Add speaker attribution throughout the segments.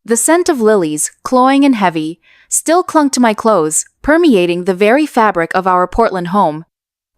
Speaker 1: The scent of lilies, cloying and heavy, still clung to my clothes, permeating the very fabric of our Portland home,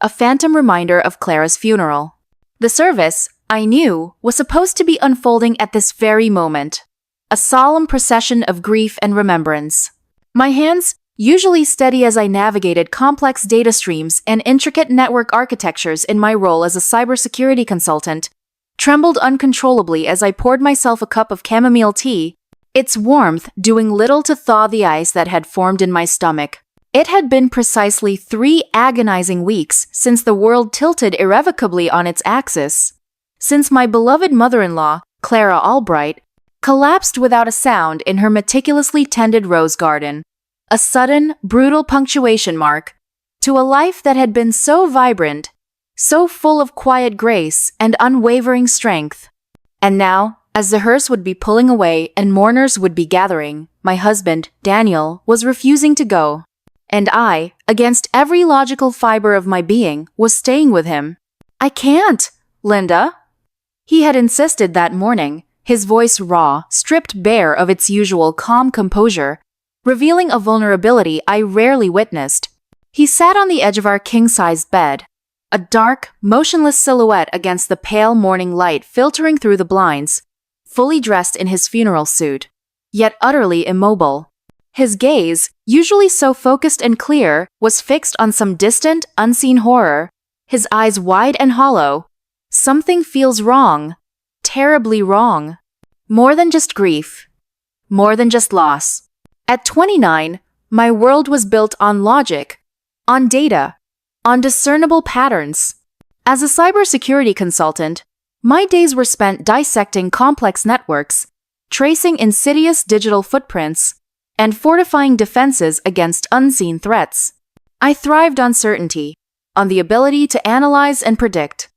Speaker 1: a phantom reminder of Clara's funeral. The service, I knew, was supposed to be unfolding at this very moment, a solemn procession of grief and remembrance. My hands, usually steady as I navigated complex data streams and intricate network architectures in my role as a cybersecurity consultant, trembled uncontrollably as I poured myself a cup of chamomile tea, its warmth doing little to thaw the ice that had formed in my stomach. It had been precisely 3 agonizing weeks since the world tilted irrevocably on its axis, since my beloved mother-in-law, Clara Albright, collapsed without a sound in her meticulously tended rose garden, a sudden, brutal punctuation mark to a life that had been so vibrant, so full of quiet grace and unwavering strength. And now, as the hearse would be pulling away and mourners would be gathering, my husband, Daniel, was refusing to go. And I, against every logical fiber of my being, was staying with him. "I can't, Linda," he had insisted that morning, his voice raw, stripped bare of its usual calm composure, revealing a vulnerability I rarely witnessed. He sat on the edge of our king-sized bed, a dark, motionless silhouette against the pale morning light filtering through the blinds, fully dressed in his funeral suit, yet utterly immobile. His gaze, usually so focused and clear, was fixed on some distant, unseen horror, his eyes wide and hollow. Something feels wrong, terribly wrong. More than just grief, more than just loss. At 29, my world was built on logic, on data, on discernible patterns. As a cybersecurity consultant, my days were spent dissecting complex networks, tracing insidious digital footprints, and fortifying defenses against unseen threats. I thrived on certainty, on the ability to analyze and predict.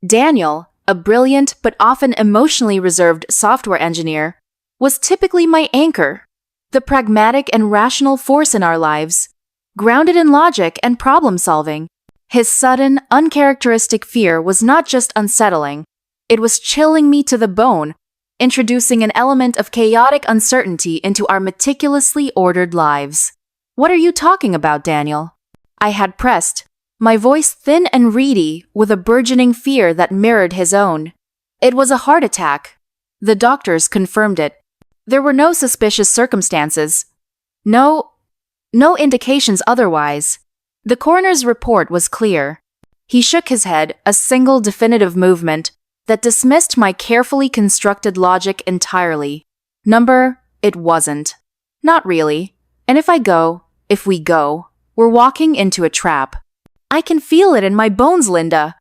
Speaker 1: Daniel, a brilliant but often emotionally reserved software engineer, was typically my anchor, the pragmatic and rational force in our lives, grounded in logic and problem-solving. His sudden, uncharacteristic fear was not just unsettling, it was chilling me to the bone, introducing an element of chaotic uncertainty into our meticulously ordered lives. "What are you talking about, Daniel?" I had pressed, my voice thin and reedy with a burgeoning fear that mirrored his own. It was a heart attack. The doctors confirmed it. There were no suspicious circumstances. No indications otherwise. The coroner's report was clear. He shook his head, a single definitive movement that dismissed my carefully constructed logic entirely. It wasn't. Not really. And if we go, we're walking into a trap. I can feel it in my bones, Linda.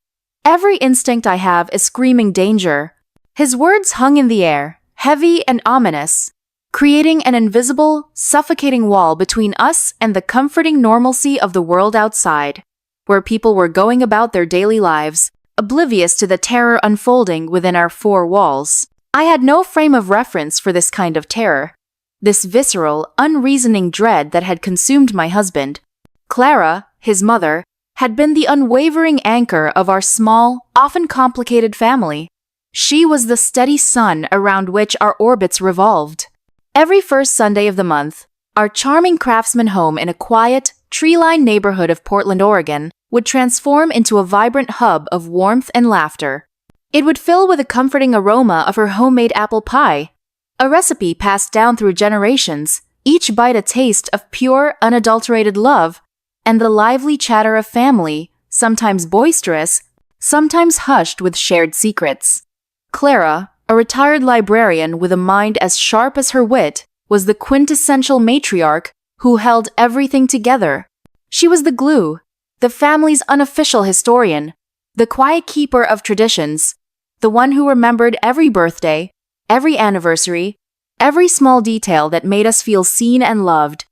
Speaker 1: Every instinct I have is screaming danger. His words hung in the air, heavy and ominous, creating an invisible, suffocating wall between us and the comforting normalcy of the world outside, where people were going about their daily lives, oblivious to the terror unfolding within our 4 walls. I had no frame of reference for this kind of terror, this visceral, unreasoning dread that had consumed my husband. Clara, his mother, had been the unwavering anchor of our small, often complicated family. She was the steady sun around which our orbits revolved. Every first Sunday of the month, our charming craftsman home in a quiet, tree-lined neighborhood of Portland, Oregon, would transform into a vibrant hub of warmth and laughter. It would fill with a comforting aroma of her homemade apple pie, a recipe passed down through generations, each bite a taste of pure, unadulterated love, and the lively chatter of family, sometimes boisterous, sometimes hushed with shared secrets. Clara, a retired librarian with a mind as sharp as her wit, was the quintessential matriarch who held everything together. She was the glue, the family's unofficial historian, the quiet keeper of traditions, the one who remembered every birthday, every anniversary, every small detail that made us feel seen and loved.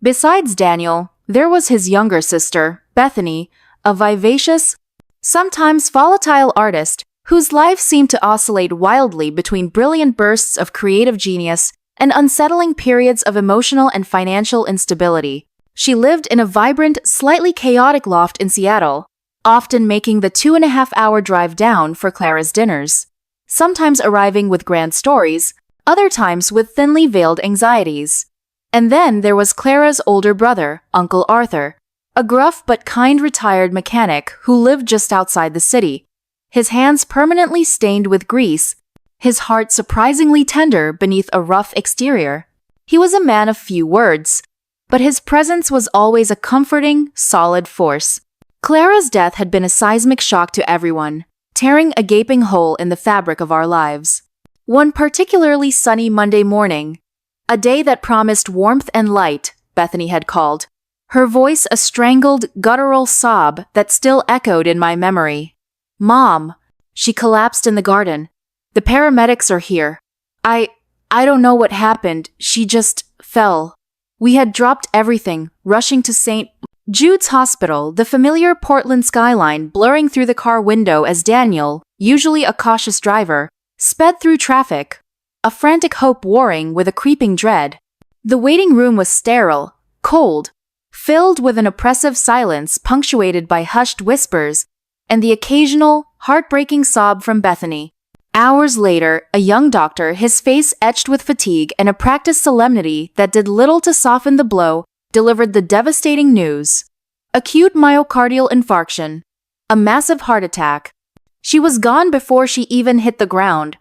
Speaker 1: Besides Daniel, there was his younger sister, Bethany, a vivacious, sometimes volatile artist whose life seemed to oscillate wildly between brilliant bursts of creative genius and unsettling periods of emotional and financial instability. She lived in a vibrant, slightly chaotic loft in Seattle, often making the 2.5-hour drive down for Clara's dinners, sometimes arriving with grand stories, other times with thinly veiled anxieties. And then there was Clara's older brother, Uncle Arthur, a gruff but kind retired mechanic who lived just outside the city, his hands permanently stained with grease, his heart surprisingly tender beneath a rough exterior. He was a man of few words, but his presence was always a comforting, solid force. Clara's death had been a seismic shock to everyone, tearing a gaping hole in the fabric of our lives. One particularly sunny Monday morning, a day that promised warmth and light, Bethany had called, her voice a strangled, guttural sob that still echoed in my memory. "Mom," she collapsed in the garden. "The paramedics are here. I don't know what happened. She just fell." We had dropped everything, rushing to St. Jude's Hospital, the familiar Portland skyline blurring through the car window as Daniel, usually a cautious driver, sped through traffic, a frantic hope warring with a creeping dread. The waiting room was sterile, cold, filled with an oppressive silence punctuated by hushed whispers and the occasional, heartbreaking sob from Bethany. Hours later, a young doctor, his face etched with fatigue and a practiced solemnity that did little to soften the blow, delivered the devastating news. Acute myocardial infarction. A massive heart attack. She was gone before she even hit the ground.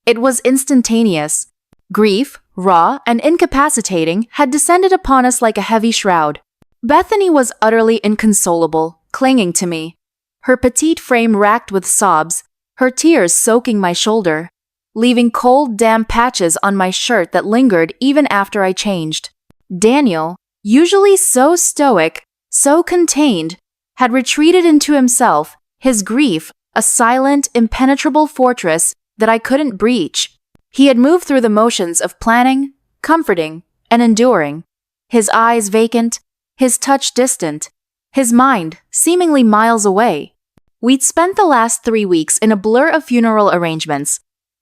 Speaker 1: It was instantaneous. Grief, raw and incapacitating, had descended upon us like a heavy shroud. Bethany was utterly inconsolable, clinging to me, her petite frame racked with sobs, her tears soaking my shoulder, leaving cold, damp patches on my shirt that lingered even after I changed. Daniel, usually so stoic, so contained, had retreated into himself, his grief a silent, impenetrable fortress that I couldn't breach. He had moved through the motions of planning, comforting, and enduring, his eyes vacant, his touch distant, his mind seemingly miles away. We'd spent the last 3 weeks in a blur of funeral arrangements,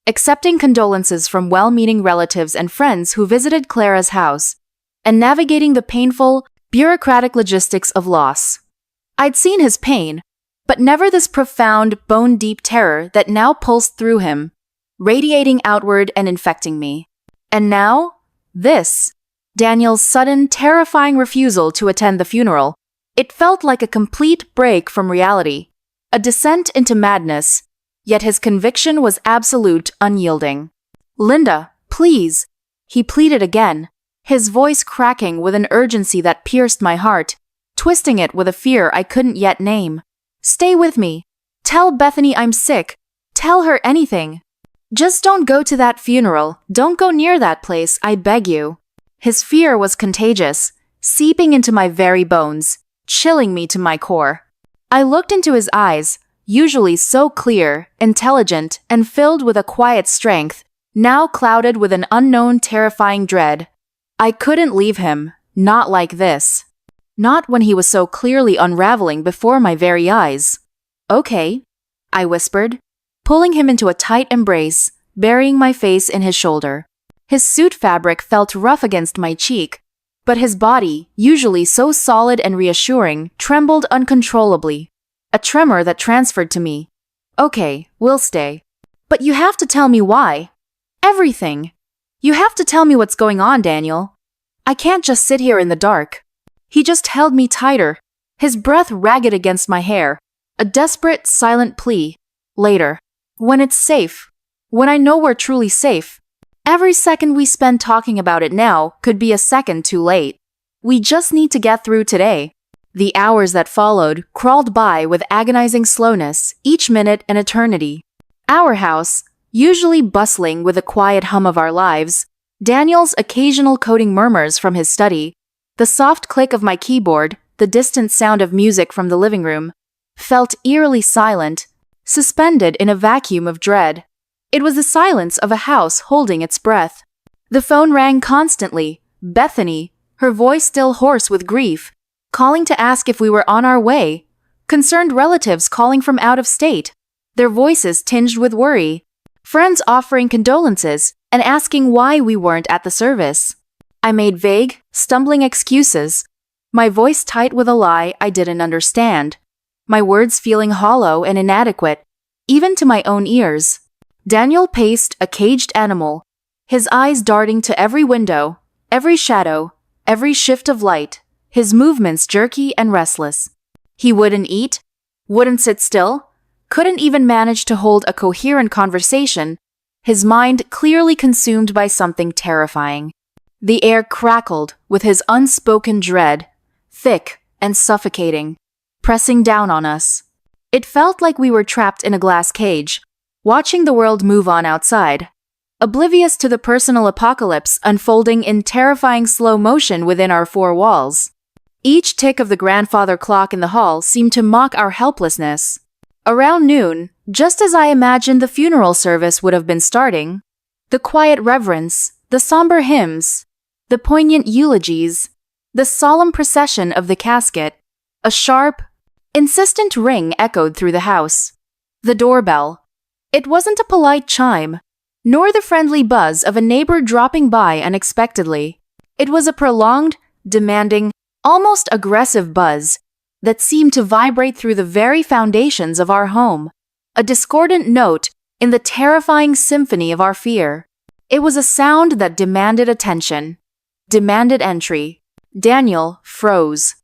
Speaker 1: accepting condolences from well-meaning relatives and friends who visited Clara's house, and navigating the painful, bureaucratic logistics of loss. I'd seen his pain, but never this profound, bone-deep terror that now pulsed through him, radiating outward and infecting me. And now, this. Daniel's sudden, terrifying refusal to attend the funeral. It felt like a complete break from reality, a descent into madness, yet his conviction was absolute, unyielding. "Linda, please," he pleaded again, his voice cracking with an urgency that pierced my heart, twisting it with a fear I couldn't yet name. "Stay with me. Tell Bethany I'm sick. Tell her anything. Just don't go to that funeral. Don't go near that place, I beg you." His fear was contagious, seeping into my very bones, chilling me to my core. I looked into his eyes, usually so clear, intelligent, and filled with a quiet strength, now clouded with an unknown terrifying dread. I couldn't leave him, not like this. Not when he was so clearly unraveling before my very eyes. "Okay," I whispered, pulling him into a tight embrace, burying my face in his shoulder. His suit fabric felt rough against my cheek, but his body, usually so solid and reassuring, trembled uncontrollably, a tremor that transferred to me. "Okay, we'll stay. But you have to tell me why. Everything. You have to tell me what's going on, Daniel. I can't just sit here in the dark." He just held me tighter, his breath ragged against my hair, a desperate, silent plea. "Later. When it's safe. When I know we're truly safe. Every second we spend talking about it now could be a second too late. We just need to get through today." The hours that followed crawled by with agonizing slowness, each minute an eternity. Our house, usually bustling with the quiet hum of our lives, Daniel's occasional coding murmurs from his study, the soft click of my keyboard, the distant sound of music from the living room, felt eerily silent, suspended in a vacuum of dread. It was the silence of a house holding its breath. The phone rang constantly, Bethany, her voice still hoarse with grief, calling to ask if we were on our way, concerned relatives calling from out of state, their voices tinged with worry, friends offering condolences and asking why we weren't at the service. I made vague, stumbling excuses, my voice tight with a lie I didn't understand, my words feeling hollow and inadequate, even to my own ears. Daniel paced, a caged animal, his eyes darting to every window, every shadow, every shift of light, his movements jerky and restless. He wouldn't eat, wouldn't sit still, couldn't even manage to hold a coherent conversation, his mind clearly consumed by something terrifying. The air crackled with his unspoken dread, thick and suffocating, pressing down on us. It felt like we were trapped in a glass cage, watching the world move on outside, oblivious to the personal apocalypse unfolding in terrifying slow motion within our four walls. Each tick of the grandfather clock in the hall seemed to mock our helplessness. Around noon, just as I imagined the funeral service would have been starting, the quiet reverence, the somber hymns, the poignant eulogies, the solemn procession of the casket, a sharp, insistent ring echoed through the house. The doorbell. It wasn't a polite chime, nor the friendly buzz of a neighbor dropping by unexpectedly. It was a prolonged, demanding, almost aggressive buzz that seemed to vibrate through the very foundations of our home, a discordant note in the terrifying symphony of our fear. It was a sound that demanded attention, demanded entry. Daniel froze.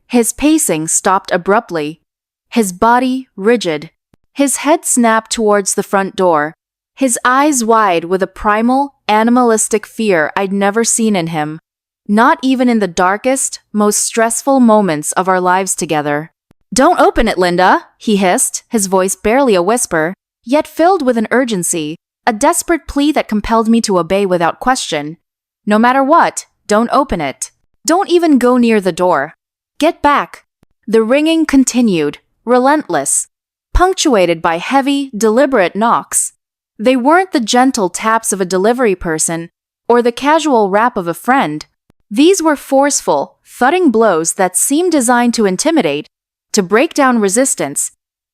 Speaker 1: His pacing stopped abruptly, his body rigid, his head snapped towards the front door, his eyes wide with a primal, animalistic fear I'd never seen in him. Not even in the darkest, most stressful moments of our lives together. "Don't open it, Linda," he hissed, his voice barely a whisper, yet filled with an urgency, a desperate plea that compelled me to obey without question. "No matter what, don't open it. Don't even go near the door. Get back." The ringing continued, relentless, punctuated by heavy, deliberate knocks. They weren't the gentle taps of a delivery person or the casual rap of a friend. These were forceful, thudding blows that seemed designed to intimidate, to break down resistance,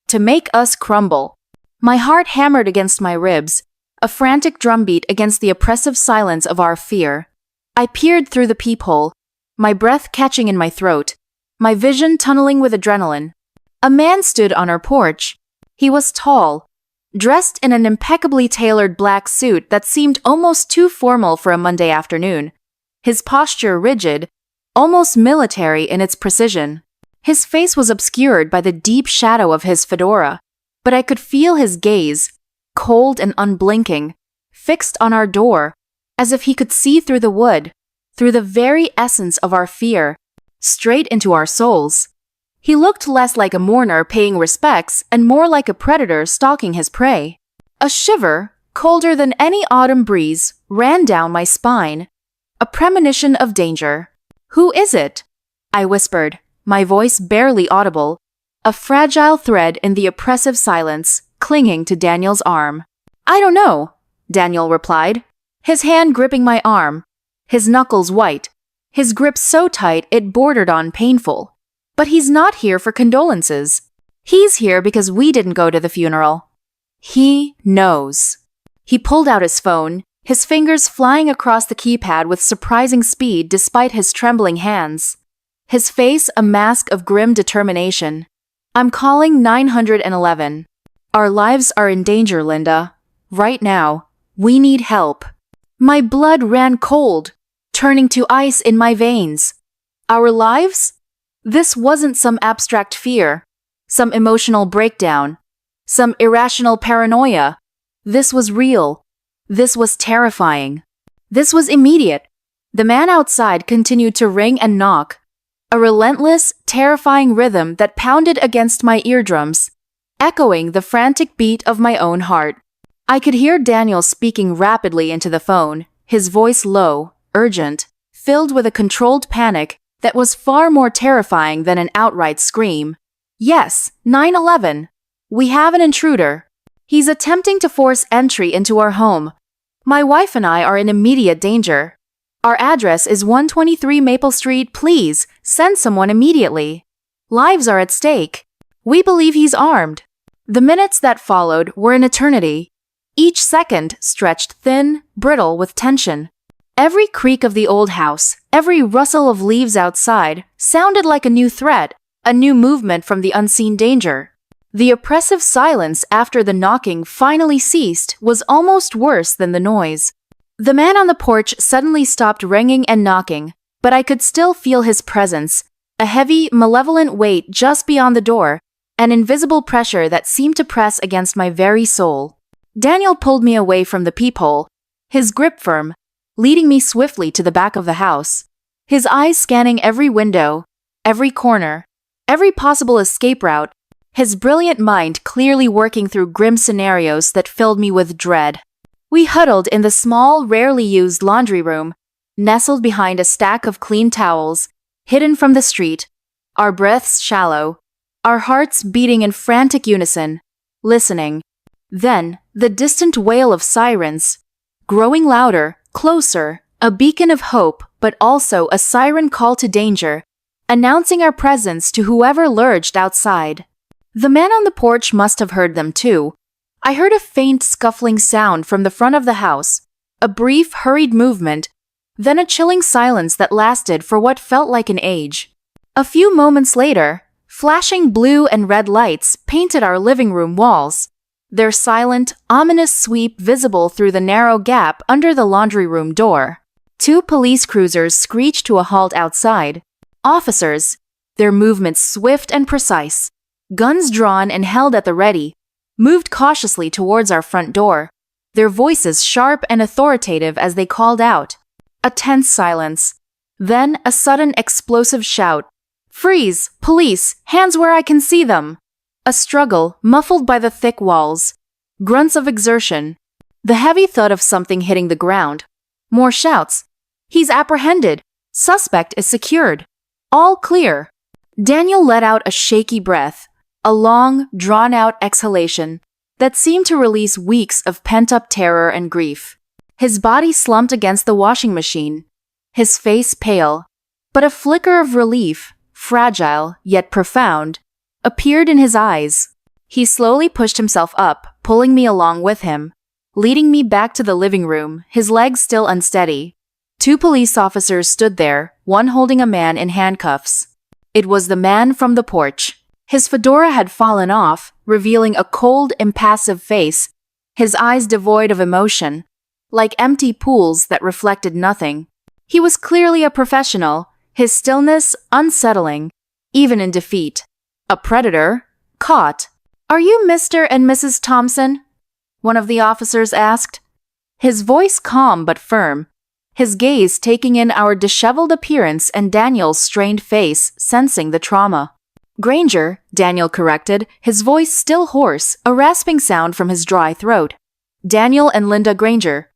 Speaker 1: to make us crumble. My heart hammered against my ribs, a frantic drumbeat against the oppressive silence of our fear. I peered through the peephole, my breath catching in my throat, my vision tunneling with adrenaline. A man stood on our porch. He was tall, dressed in an impeccably tailored black suit that seemed almost too formal for a Monday afternoon. His posture rigid, almost military in its precision. His face was obscured by the deep shadow of his fedora, but I could feel his gaze, cold and unblinking, fixed on our door, as if he could see through the wood, through the very essence of our fear, straight into our souls. He looked less like a mourner paying respects and more like a predator stalking his prey. A shiver, colder than any autumn breeze, ran down my spine. A premonition of danger. "Who is it?" I whispered, my voice barely audible, a fragile thread in the oppressive silence, clinging to Daniel's arm. "I don't know," Daniel replied, his hand gripping my arm, his knuckles white, his grip so tight it bordered on painful. "But he's not here for condolences. He's here because we didn't go to the funeral. He knows." He pulled out his phone, his fingers flying across the keypad with surprising speed despite his trembling hands. His face a mask of grim determination. "I'm calling 911. Our lives are in danger, Linda. Right now. We need help." My blood ran cold, turning to ice in my veins. Our lives? This wasn't some abstract fear, some emotional breakdown, some irrational paranoia. This was real. This was terrifying. This was immediate. The man outside continued to ring and knock, a relentless, terrifying rhythm that pounded against my eardrums, echoing the frantic beat of my own heart. I could hear Daniel speaking rapidly into the phone, his voice low, urgent, filled with a controlled panic that was far more terrifying than an outright scream. "Yes, 911. We have an intruder. He's attempting to force entry into our home. My wife and I are in immediate danger. Our address is 123 Maple Street. Please, send someone immediately. Lives are at stake. We believe he's armed." The minutes that followed were an eternity. Each second stretched thin, brittle with tension. Every creak of the old house, every rustle of leaves outside, sounded like a new threat, a new movement from the unseen danger. The oppressive silence after the knocking finally ceased was almost worse than the noise. The man on the porch suddenly stopped ringing and knocking, but I could still feel his presence, a heavy, malevolent weight just beyond the door, an invisible pressure that seemed to press against my very soul. Daniel pulled me away from the peephole, his grip firm, leading me swiftly to the back of the house, his eyes scanning every window, every corner, every possible escape route, his brilliant mind clearly working through grim scenarios that filled me with dread. We huddled in the small, rarely used laundry room, nestled behind a stack of clean towels, hidden from the street, our breaths shallow, our hearts beating in frantic unison, listening. Then, the distant wail of sirens, growing louder, closer, a beacon of hope, but also a siren call to danger, announcing our presence to whoever lurched outside. The man on the porch must have heard them too. I heard a faint scuffling sound from the front of the house, a brief, hurried movement, then a chilling silence that lasted for what felt like an age. A few moments later, flashing blue and red lights painted our living room walls, their silent, ominous sweep visible through the narrow gap under the laundry room door. 2 police cruisers screeched to a halt outside. Officers, their movements swift and precise, guns drawn and held at the ready, moved cautiously towards our front door, their voices sharp and authoritative as they called out. A tense silence. Then a sudden explosive shout. "Freeze! Police! Hands where I can see them!" A struggle, muffled by the thick walls. Grunts of exertion. The heavy thud of something hitting the ground. More shouts. "He's apprehended! Suspect is secured! All clear!" Daniel let out a shaky breath, a long, drawn-out exhalation that seemed to release weeks of pent-up terror and grief. His body slumped against the washing machine, his face pale, but a flicker of relief, fragile yet profound, appeared in his eyes. He slowly pushed himself up, pulling me along with him, leading me back to the living room, his legs still unsteady. 2 police officers stood there, one holding a man in handcuffs. It was the man from the porch. His fedora had fallen off, revealing a cold, impassive face, his eyes devoid of emotion, like empty pools that reflected nothing. He was clearly a professional, his stillness unsettling, even in defeat. A predator? Caught. "Are you Mr. and Mrs. Thompson?" one of the officers asked. His voice calm but firm, his gaze taking in our disheveled appearance and Daniel's strained face, sensing the trauma. "Granger," Daniel corrected, his voice still hoarse, a rasping sound from his dry throat. "Daniel and Linda Granger.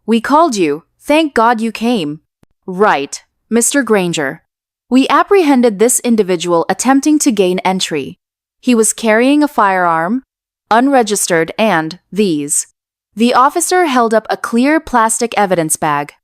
Speaker 1: We called you. Thank God you came." "Right, Mr. Granger. We apprehended this individual attempting to gain entry. He was carrying a firearm, unregistered, and these." The officer held up a clear plastic evidence bag.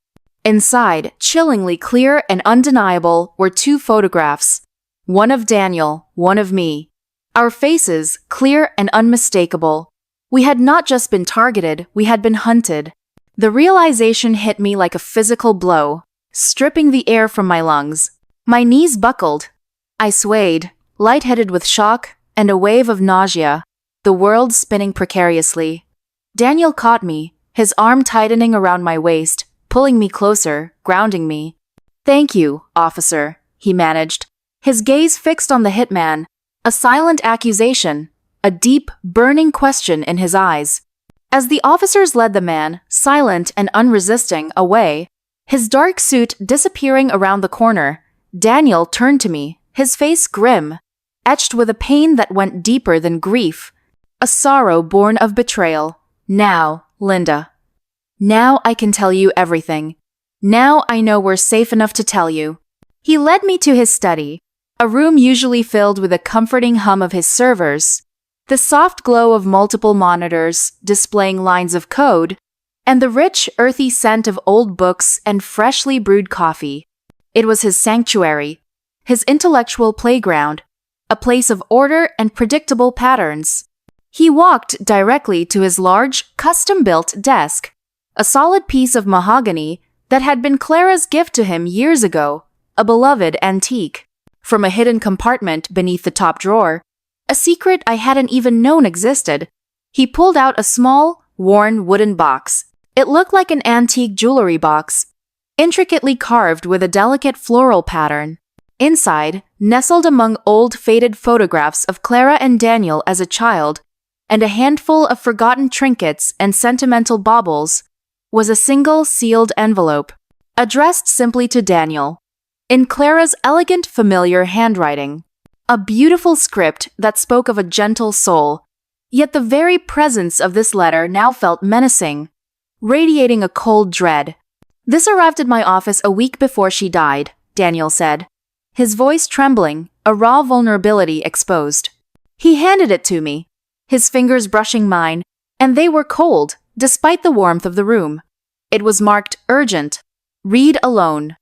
Speaker 1: Inside, chillingly clear and undeniable, were 2 photographs. One of Daniel, one of me. Our faces, clear and unmistakable. We had not just been targeted, we had been hunted. The realization hit me like a physical blow, stripping the air from my lungs. My knees buckled. I swayed, lightheaded with shock and a wave of nausea, the world spinning precariously. Daniel caught me, his arm tightening around my waist, pulling me closer, grounding me. "Thank you, officer," he managed, his gaze fixed on the hitman, a silent accusation, a deep, burning question in his eyes. As the officers led the man, silent and unresisting, away, his dark suit disappearing around the corner, Daniel turned to me, his face grim, etched with a pain that went deeper than grief, a sorrow born of betrayal. "Now, Linda. Now I can tell you everything. Now I know we're safe enough to tell you." He led me to his study, a room usually filled with the comforting hum of his servers, the soft glow of multiple monitors displaying lines of code, and the rich, earthy scent of old books and freshly brewed coffee. It was his sanctuary, his intellectual playground, a place of order and predictable patterns. He walked directly to his large, custom-built desk, a solid piece of mahogany that had been Clara's gift to him years ago, a beloved antique. From a hidden compartment beneath the top drawer, a secret I hadn't even known existed, he pulled out a small, worn wooden box. It looked like an antique jewelry box, intricately carved with a delicate floral pattern. Inside, nestled among old faded photographs of Clara and Daniel as a child, and a handful of forgotten trinkets and sentimental baubles, was a single sealed envelope, addressed simply to Daniel, in Clara's elegant, familiar handwriting. A beautiful script that spoke of a gentle soul, yet the very presence of this letter now felt menacing, radiating a cold dread. "This arrived at my office a week before she died," Daniel said, his voice trembling, a raw vulnerability exposed. He handed it to me, his fingers brushing mine, and they were cold, despite the warmth of the room. It was marked urgent. Read alone.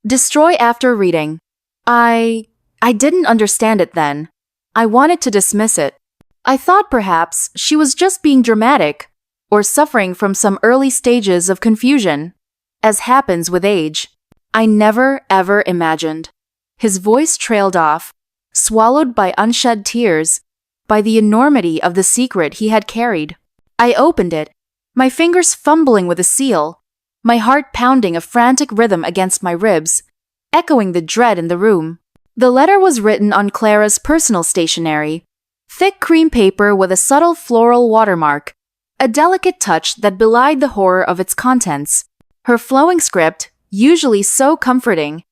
Speaker 1: Destroy after reading. I didn't understand it then. I wanted to dismiss it. I thought perhaps she was just being dramatic, or suffering from some early stages of confusion, as happens with age. I never, ever imagined. His voice trailed off, swallowed by unshed tears, by the enormity of the secret he had carried. I opened it, my fingers fumbling with the seal, my heart pounding a frantic rhythm against my ribs, echoing the dread in the room. The letter was written on Clara's personal stationery, thick cream paper with a subtle floral watermark, a delicate touch that belied the horror of its contents. Her flowing script, usually so comforting,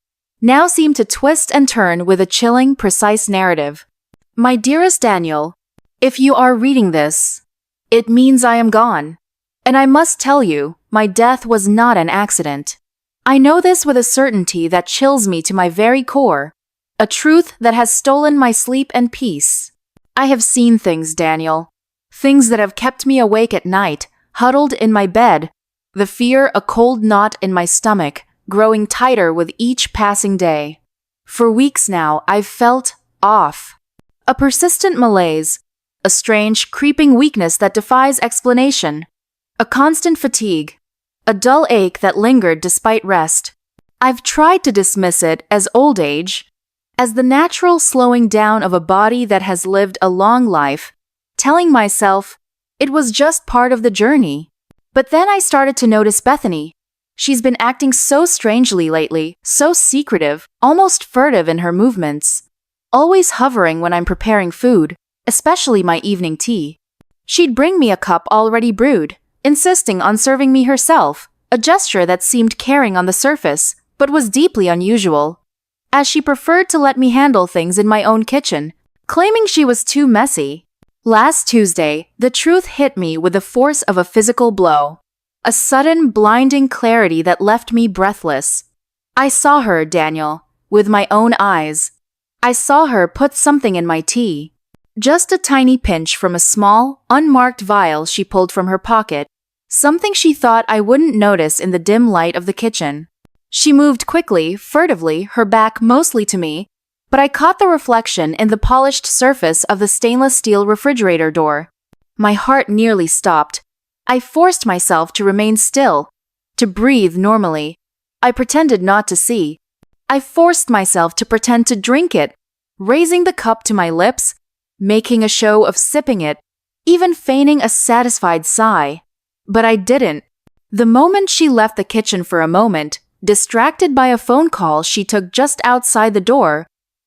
Speaker 1: now seemed to twist and turn with a chilling, precise narrative. "My dearest Daniel, if you are reading this, it means I am gone. And I must tell you, my death was not an accident. I know this with a certainty that chills me to my very core, a truth that has stolen my sleep and peace. I have seen things, Daniel, things that have kept me awake at night, huddled in my bed, the fear a cold knot in my stomach, growing tighter with each passing day. For weeks now, I've felt off. A persistent malaise, a strange, creeping weakness that defies explanation, a constant fatigue, a dull ache that lingered despite rest. I've tried to dismiss it as old age, as the natural slowing down of a body that has lived a long life, telling myself it was just part of the journey. But then I started to notice Bethany. She's been acting so strangely lately, so secretive, almost furtive in her movements, always hovering when I'm preparing food, especially my evening tea. She'd bring me a cup already brewed, insisting on serving me herself, a gesture that seemed caring on the surface, but was deeply unusual, as she preferred to let me handle things in my own kitchen, claiming she was too messy. Last Tuesday, the truth hit me with the force of a physical blow. A sudden, blinding clarity that left me breathless. I saw her, Daniel, with my own eyes. I saw her put something in my tea. Just a tiny pinch from a small, unmarked vial she pulled from her pocket, something she thought I wouldn't notice in the dim light of the kitchen. She moved quickly, furtively, her back mostly to me, but I caught the reflection in the polished surface of the stainless steel refrigerator door. My heart nearly stopped. I forced myself to remain still, to breathe normally. I pretended not to see. I forced myself to pretend to drink it, raising the cup to my lips, making a show of sipping it, even feigning a satisfied sigh. But I didn't. The moment she left the kitchen for a moment, distracted by a phone call she took just outside the door,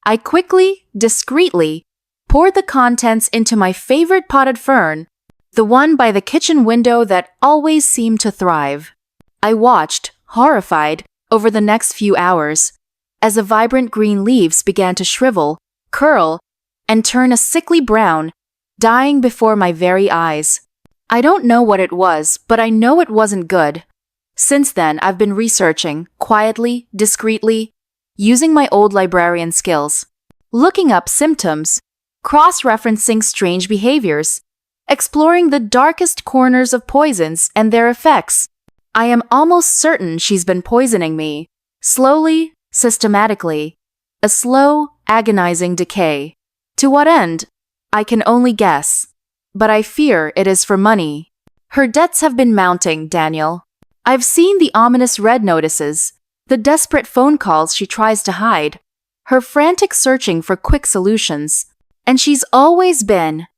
Speaker 1: I quickly, discreetly, poured the contents into my favorite potted fern, the one by the kitchen window that always seemed to thrive. I watched, horrified, over the next few hours, as the vibrant green leaves began to shrivel, curl, and turn a sickly brown, dying before my very eyes. I don't know what it was, but I know it wasn't good. Since then, I've been researching, quietly, discreetly, using my old librarian skills, looking up symptoms, cross-referencing strange behaviors, exploring the darkest corners of poisons and their effects. I am almost certain she's been poisoning me, slowly, systematically, a slow, agonizing decay. To what end? I can only guess. But I fear it is for money. Her debts have been mounting, Daniel. I've seen the ominous red notices, the desperate phone calls she tries to hide, her frantic searching for quick solutions. And she's always been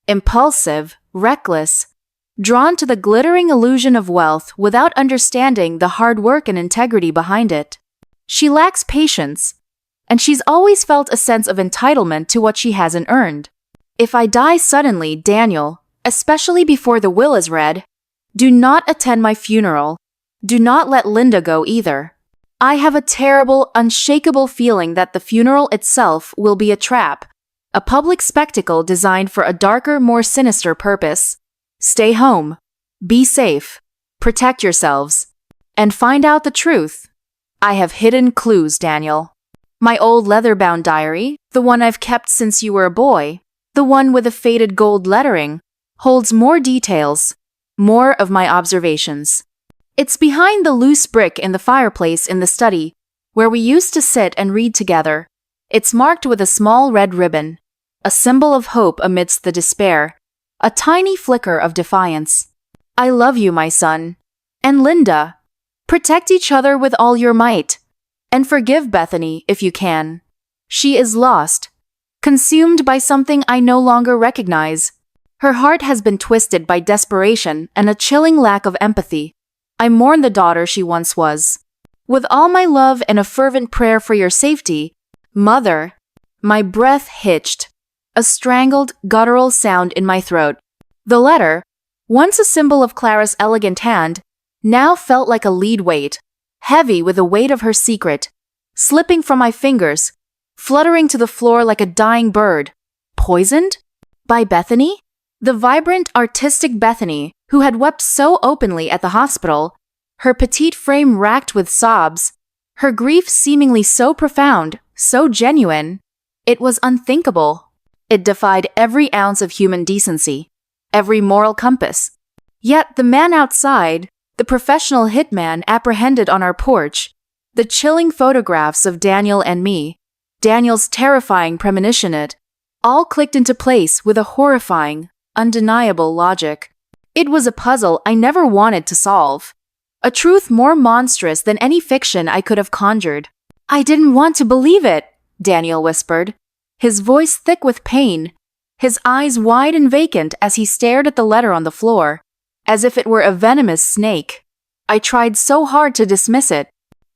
Speaker 1: impulsive, reckless, drawn to the glittering illusion of wealth without understanding the hard work and integrity behind it. She lacks patience, and she's always felt a sense of entitlement to what she hasn't earned. If I die suddenly, Daniel, especially before the will is read, do not attend my funeral. Do not let Linda go either. I have a terrible, unshakable feeling that the funeral itself will be a trap, a public spectacle designed for a darker, more sinister purpose. Stay home, be safe, protect yourselves, and find out the truth. I have hidden clues, Daniel. My old leather-bound diary, the one I've kept since you were a boy, the one with the faded gold lettering, holds more details, more of my observations. It's behind the loose brick in the fireplace in the study, where we used to sit and read together. It's marked with a small red ribbon, a symbol of hope amidst the despair, a tiny flicker of defiance. I love you, my son. And Linda. Protect each other with all your might. And forgive Bethany if you can. She is lost, consumed by something I no longer recognize. Her heart has been twisted by desperation and a chilling lack of empathy. I mourn the daughter she once was. With all my love and a fervent prayer for your safety, Mother. My breath hitched, a strangled, guttural sound in my throat. The letter, once a symbol of Clara's elegant hand, now felt like a lead weight, heavy with the weight of her secret, slipping from my fingers, fluttering to the floor like a dying bird. Poisoned? By Bethany? The vibrant, artistic Bethany, who had wept so openly at the hospital, her petite frame racked with sobs, her grief seemingly so profound, so genuine. It was unthinkable. It defied every ounce of human decency, every moral compass. Yet the man outside, the professional hitman apprehended on our porch, the chilling photographs of Daniel and me, Daniel's terrifying premonition, all clicked into place with a horrifying, undeniable logic. It was a puzzle I never wanted to solve, a truth more monstrous than any fiction I could have conjured. I didn't want to believe it, Daniel whispered, his voice thick with pain, his eyes wide and vacant as he stared at the letter on the floor, as if it were a venomous snake. I tried so hard to dismiss it.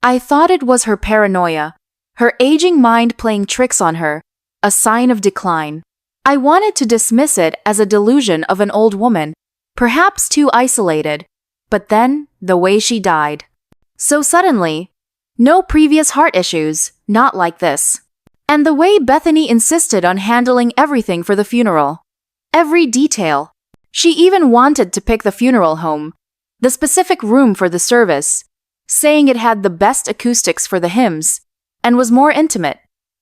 Speaker 1: I thought it was her paranoia, her aging mind playing tricks on her, a sign of decline. I wanted to dismiss it as a delusion of an old woman, perhaps too isolated, but then the way she died. So suddenly, no previous heart issues, not like this. And the way Bethany insisted on handling everything for the funeral. Every detail. She even wanted to pick the funeral home, the specific room for the service, saying it had the best acoustics for the hymns, and was more intimate.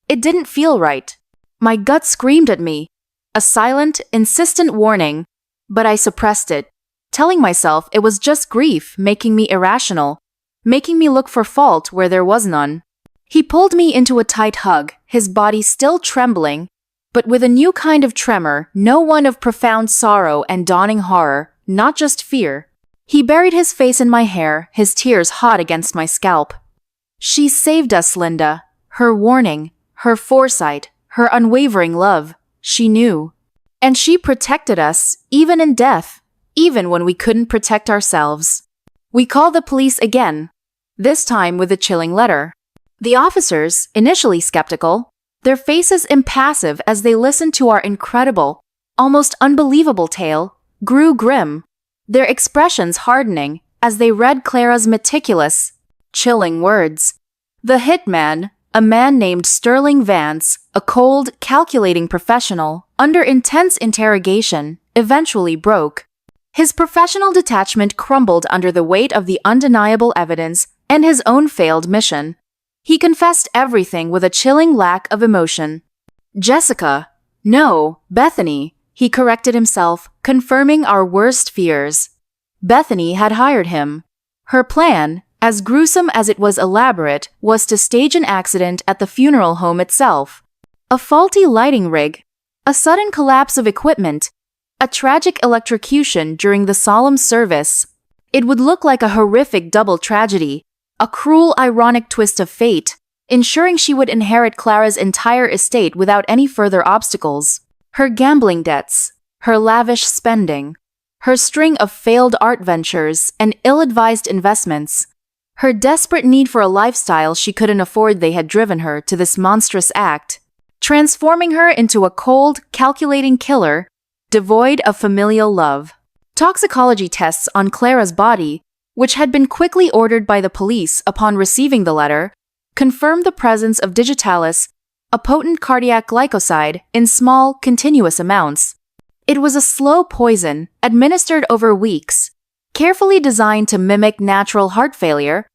Speaker 1: It didn't feel right. My gut screamed at me, a silent, insistent warning, but I suppressed it, telling myself it was just grief making me irrational, making me look for fault where there was none. He pulled me into a tight hug, his body still trembling, but with a new kind of tremor, no one of profound sorrow and dawning horror, not just fear. He buried his face in my hair, his tears hot against my scalp. She saved us, Linda. Her warning, her foresight, her unwavering love. She knew. And she protected us, even in death, even when we couldn't protect ourselves. We called the police again, this time with a chilling letter. The officers, initially skeptical, their faces impassive as they listened to our incredible, almost unbelievable tale, grew grim, their expressions hardening as they read Clara's meticulous, chilling words. The hitman, a man named Sterling Vance, a cold, calculating professional, under intense interrogation, eventually broke. His professional detachment crumbled under the weight of the undeniable evidence and his own failed mission. He confessed everything with a chilling lack of emotion. Jessica. No, Bethany, he corrected himself, confirming our worst fears. Bethany had hired him. Her plan, as gruesome as it was elaborate, was to stage an accident at the funeral home itself. A faulty lighting rig, a sudden collapse of equipment, a tragic electrocution during the solemn service. It would look like a horrific double tragedy, a cruel, ironic twist of fate, ensuring she would inherit Clara's entire estate without any further obstacles. Her gambling debts, her lavish spending, her string of failed art ventures and ill-advised investments. Her desperate need for a lifestyle she couldn't afford they had driven her to this monstrous act, transforming her into a cold, calculating killer, devoid of familial love. Toxicology tests on Clara's body, which had been quickly ordered by the police upon receiving the letter, confirmed the presence of digitalis, a potent cardiac glycoside, in small, continuous amounts. It was a slow poison, administered over weeks, carefully designed to mimic natural heart failure,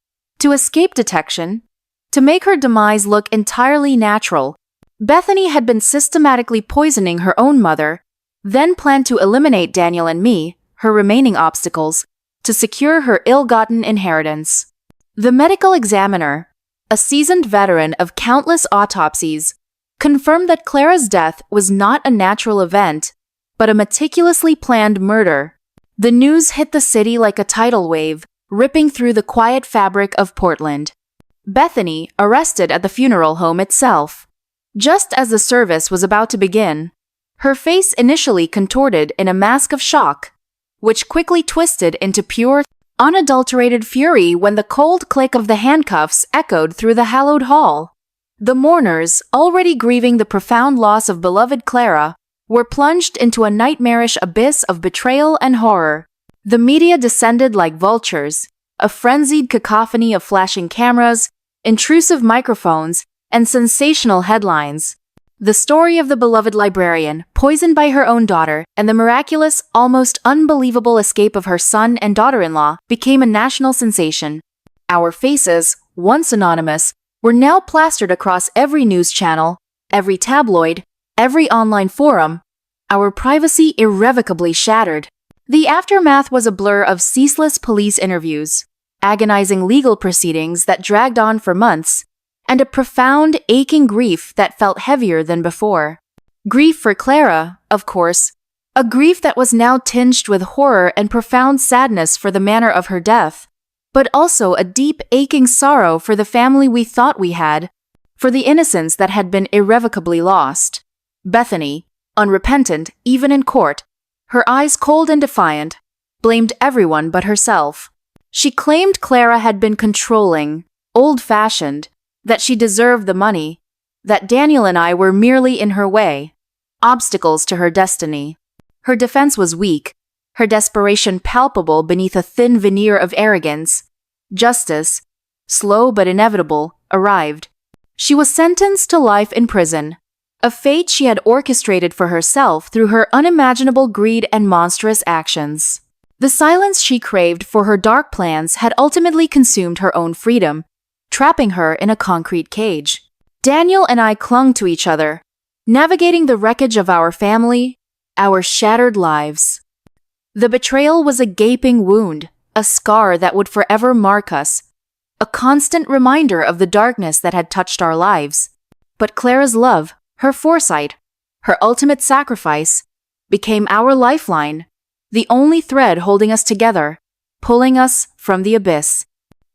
Speaker 1: to escape detection, to make her demise look entirely natural. Bethany had been systematically poisoning her own mother, then planned to eliminate Daniel and me, her remaining obstacles, to secure her ill-gotten inheritance. The medical examiner, a seasoned veteran of countless autopsies, confirmed that Clara's death was not a natural event, but a meticulously planned murder. The news hit the city like a tidal wave, ripping through the quiet fabric of Portland. Bethany arrested at the funeral home itself. Just as the service was about to begin, her face initially contorted in a mask of shock, which quickly twisted into pure, unadulterated fury when the cold click of the handcuffs echoed through the hallowed hall. The mourners, already grieving the profound loss of beloved Clara, were plunged into a nightmarish abyss of betrayal and horror. The media descended like vultures, a frenzied cacophony of flashing cameras, intrusive microphones, and sensational headlines. The story of the beloved librarian, poisoned by her own daughter, and the miraculous, almost unbelievable escape of her son and daughter-in-law became a national sensation. Our faces, once anonymous, were now plastered across every news channel, every tabloid, every online forum, our privacy irrevocably shattered. The aftermath was a blur of ceaseless police interviews, agonizing legal proceedings that dragged on for months, and a profound, aching grief that felt heavier than before. Grief for Clara, of course, a grief that was now tinged with horror and profound sadness for the manner of her death, but also a deep, aching sorrow for the family we thought we had, for the innocence that had been irrevocably lost. Bethany, unrepentant even in court, her eyes cold and defiant, blamed everyone but herself. She claimed Clara had been controlling, old-fashioned, that she deserved the money, that Daniel and I were merely in her way, obstacles to her destiny. Her defense was weak, her desperation palpable beneath a thin veneer of arrogance. Justice, slow but inevitable, arrived. She was sentenced to life in prison, a fate she had orchestrated for herself through her unimaginable greed and monstrous actions. The silence she craved for her dark plans had ultimately consumed her own freedom, trapping her in a concrete cage. Daniel and I clung to each other, navigating the wreckage of our family, our shattered lives. The betrayal was a gaping wound, a scar that would forever mark us, a constant reminder of the darkness that had touched our lives. But Clara's love, her foresight, her ultimate sacrifice, became our lifeline, the only thread holding us together, pulling us from the abyss.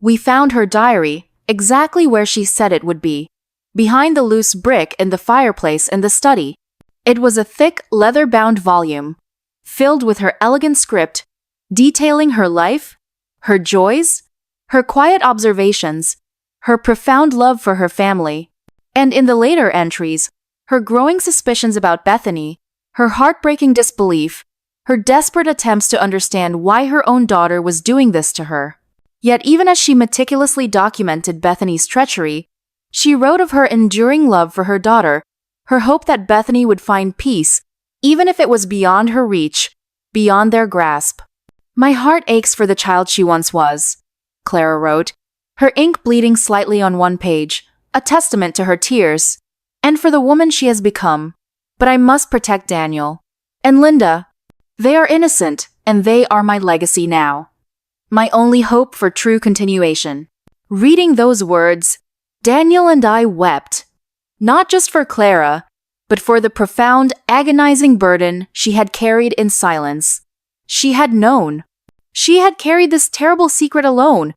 Speaker 1: We found her diary, exactly where she said it would be, behind the loose brick in the fireplace in the study. It was a thick, leather-bound volume, filled with her elegant script, detailing her life, her joys, her quiet observations, her profound love for her family, and in the later entries, her growing suspicions about Bethany, her heartbreaking disbelief, her desperate attempts to understand why her own daughter was doing this to her. Yet even as she meticulously documented Bethany's treachery, she wrote of her enduring love for her daughter, her hope that Bethany would find peace, even if it was beyond her reach, beyond their grasp. "My heart aches for the child she once was," Clara wrote, her ink bleeding slightly on one page, a testament to her tears, "and for the woman she has become. But I must protect Daniel. And Linda. They are innocent, and they are my legacy now. My only hope for true continuation." Reading those words, Daniel and I wept, not just for Clara, but for the profound, agonizing burden she had carried in silence. She had known. She had carried this terrible secret alone,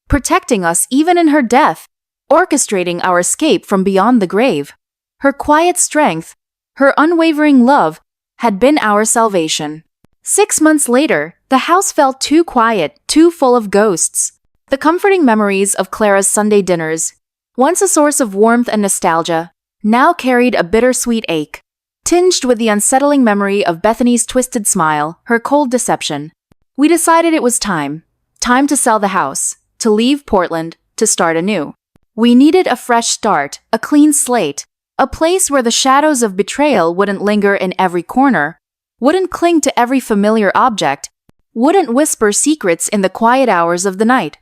Speaker 1: protecting us even in her death, orchestrating our escape from beyond the grave. Her quiet strength, her unwavering love, had been our salvation. 6 months later, The house felt too quiet, too full of ghosts. The comforting memories of Clara's Sunday dinners, once a source of warmth and nostalgia, now carried a bittersweet ache, tinged with the unsettling memory of Bethany's twisted smile, her cold deception. We decided it was time to sell the house, to leave Portland, to start anew. We needed a fresh start, a clean slate, a place where the shadows of betrayal wouldn't linger in every corner, wouldn't cling to every familiar object, wouldn't whisper secrets in the quiet hours of the night.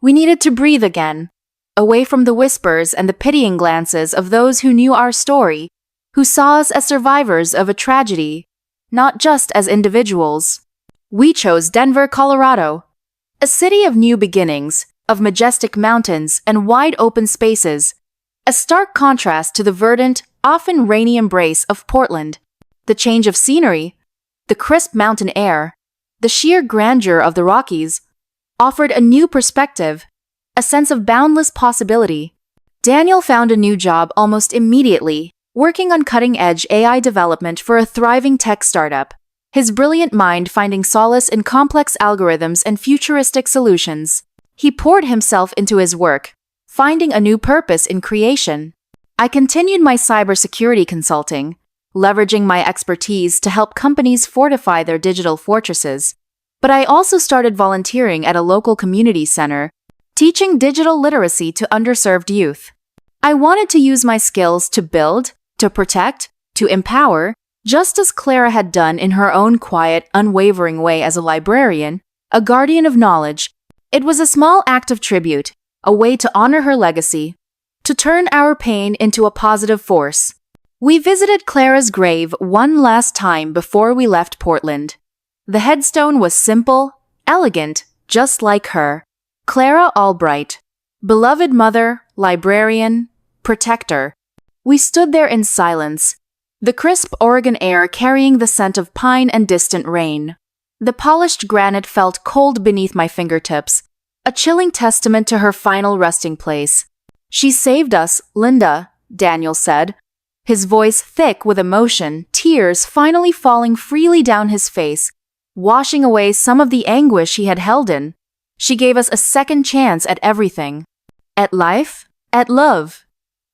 Speaker 1: We needed to breathe again, away from the whispers and the pitying glances of those who knew our story, who saw us as survivors of a tragedy, not just as individuals. We chose Denver, Colorado, a city of new beginnings, of majestic mountains and wide open spaces, a stark contrast to the verdant, often rainy embrace of Portland. The change of scenery, the crisp mountain air, the sheer grandeur of the Rockies, offered a new perspective, a sense of boundless possibility. Daniel found a new job almost immediately, working on cutting-edge AI development for a thriving tech startup, his brilliant mind finding solace in complex algorithms and futuristic solutions. He poured himself into his work, finding a new purpose in creation. I continued my cybersecurity consulting, leveraging my expertise to help companies fortify their digital fortresses. But I also started volunteering at a local community center, teaching digital literacy to underserved youth. I wanted to use my skills to build, to protect, to empower, just as Clara had done in her own quiet, unwavering way as a librarian, a guardian of knowledge. It was a small act of tribute, a way to honor her legacy, to turn our pain into a positive force. We visited Clara's grave one last time before we left Portland. The headstone was simple, elegant, just like her. Clara Albright, beloved mother, librarian, protector. We stood there in silence, the crisp Oregon air carrying the scent of pine and distant rain. The polished granite felt cold beneath my fingertips, a chilling testament to her final resting place. "She saved us, Linda," Daniel said, his voice thick with emotion, tears finally falling freely down his face, washing away some of the anguish he had held in. "She gave us a second chance at everything. At life, at love,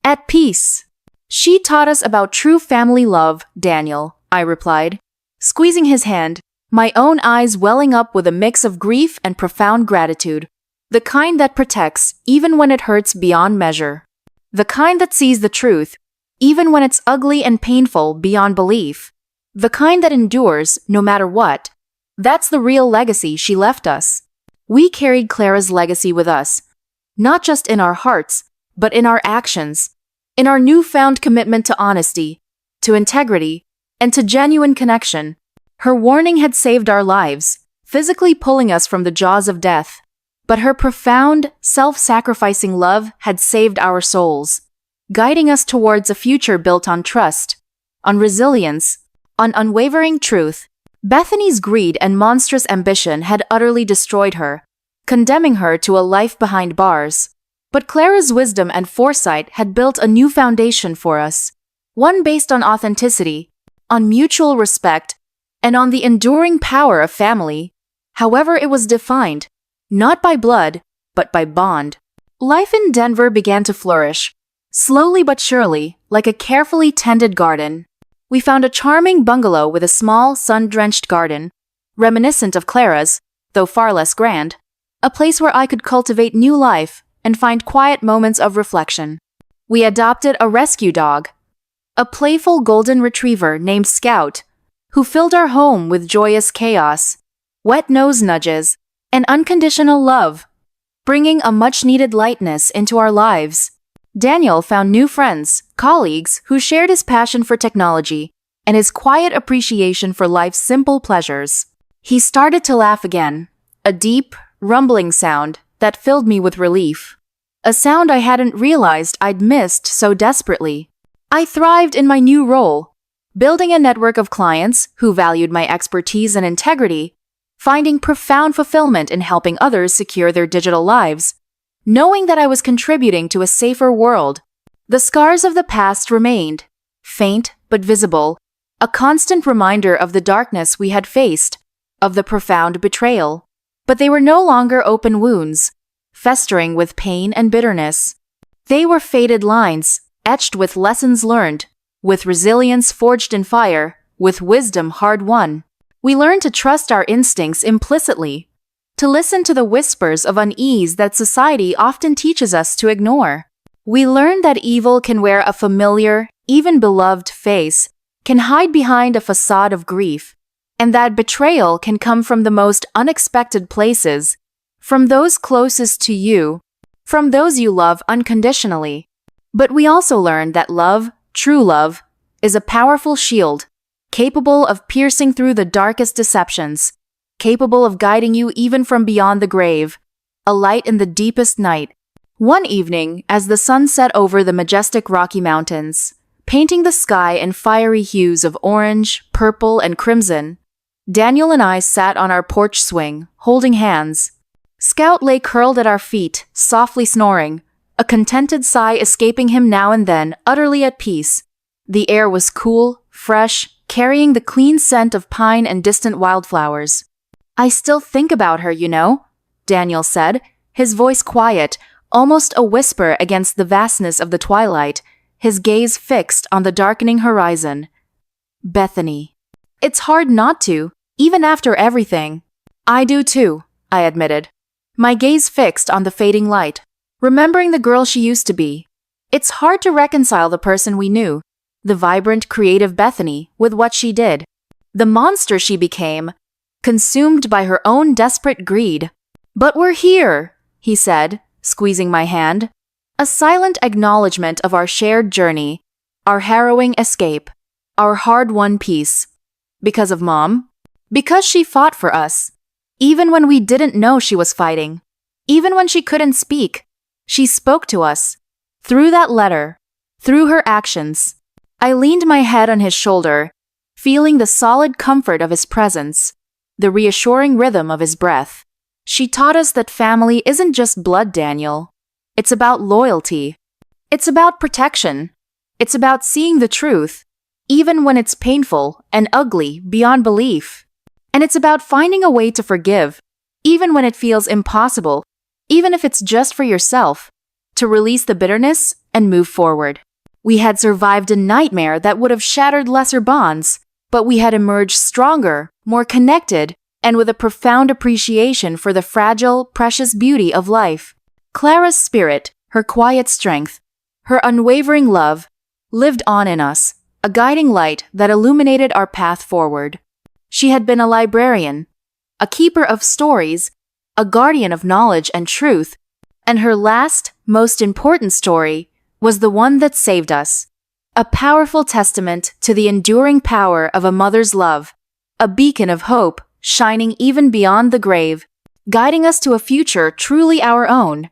Speaker 1: at peace. She taught us about true family love, Daniel," I replied, squeezing his hand, my own eyes welling up with a mix of grief and profound gratitude. The kind that protects even when it hurts beyond measure. The kind that sees the truth even when it's ugly and painful beyond belief. The kind that endures no matter what. That's the real legacy she left us. We carried Clara's legacy with us, not just in our hearts, but in our actions, in our newfound commitment to honesty, to integrity, and to genuine connection. Her warning had saved our lives, physically pulling us from the jaws of death. But her profound, self-sacrificing love had saved our souls, guiding us towards a future built on trust, on resilience, on unwavering truth. Bethany's greed and monstrous ambition had utterly destroyed her, condemning her to a life behind bars. But Clara's wisdom and foresight had built a new foundation for us, one based on authenticity, on mutual respect, and on the enduring power of family, however it was defined, not by blood, but by bond. Life in Denver began to flourish, slowly but surely, like a carefully tended garden. We found a charming bungalow with a small, sun-drenched garden, reminiscent of Clara's, though far less grand, a place where I could cultivate new life and find quiet moments of reflection. We adopted a rescue dog, a playful golden retriever named Scout, who filled our home with joyous chaos, wet nose nudges, and unconditional love, bringing a much-needed lightness into our lives. Daniel found new friends, colleagues who shared his passion for technology and his quiet appreciation for life's simple pleasures. He started to laugh again, a deep, rumbling sound that filled me with relief. A sound I hadn't realized I'd missed so desperately. I thrived in my new role, building a network of clients who valued my expertise and integrity, finding profound fulfillment in helping others secure their digital lives, knowing that I was contributing to a safer world. The scars of the past remained, faint but visible, a constant reminder of the darkness we had faced, of the profound betrayal. But they were no longer open wounds, festering with pain and bitterness. They were faded lines, etched with lessons learned, with resilience forged in fire, with wisdom hard-won. We learned to trust our instincts implicitly, to listen to the whispers of unease that society often teaches us to ignore. We learned that evil can wear a familiar, even beloved face, can hide behind a facade of grief, and that betrayal can come from the most unexpected places, from those closest to you, from those you love unconditionally. But we also learned that love, true love, is a powerful shield, capable of piercing through the darkest deceptions, capable of guiding you even from beyond the grave, a light in the deepest night. One evening, as the sun set over the majestic Rocky Mountains, painting the sky in fiery hues of orange, purple, and crimson, Daniel and I sat on our porch swing, holding hands. Scout lay curled at our feet, softly snoring, a contented sigh escaping him now and then, utterly at peace. The air was cool, fresh, carrying the clean scent of pine and distant wildflowers. "I still think about her, you know," Daniel said, his voice quiet, almost a whisper against the vastness of the twilight, his gaze fixed on the darkening horizon. "Bethany. It's hard not to, even after everything." "I do too," I admitted, my gaze fixed on the fading light, remembering the girl she used to be. It's hard to reconcile the person we knew, the vibrant, creative Bethany, with what she did. The monster she became, consumed by her own desperate greed. "But we're here," he said, squeezing my hand. A silent acknowledgement of our shared journey, our harrowing escape, our hard-won peace. Because of Mom? Because she fought for us. Even when we didn't know she was fighting. Even when she couldn't speak. She spoke to us. Through that letter. Through her actions. I leaned my head on his shoulder, feeling the solid comfort of his presence, the reassuring rhythm of his breath. She taught us that family isn't just blood, Daniel. It's about loyalty. It's about protection. It's about seeing the truth, even when it's painful and ugly beyond belief. And it's about finding a way to forgive, even when it feels impossible, even if it's just for yourself, to release the bitterness and move forward. We had survived a nightmare that would have shattered lesser bonds, but we had emerged stronger, more connected, and with a profound appreciation for the fragile, precious beauty of life. Clara's spirit, her quiet strength, her unwavering love, lived on in us, a guiding light that illuminated our path forward. She had been a librarian, a keeper of stories, a guardian of knowledge and truth, and her last, most important story was the one that saved us. A powerful testament to the enduring power of a mother's love, a beacon of hope shining even beyond the grave, guiding us to a future truly our own.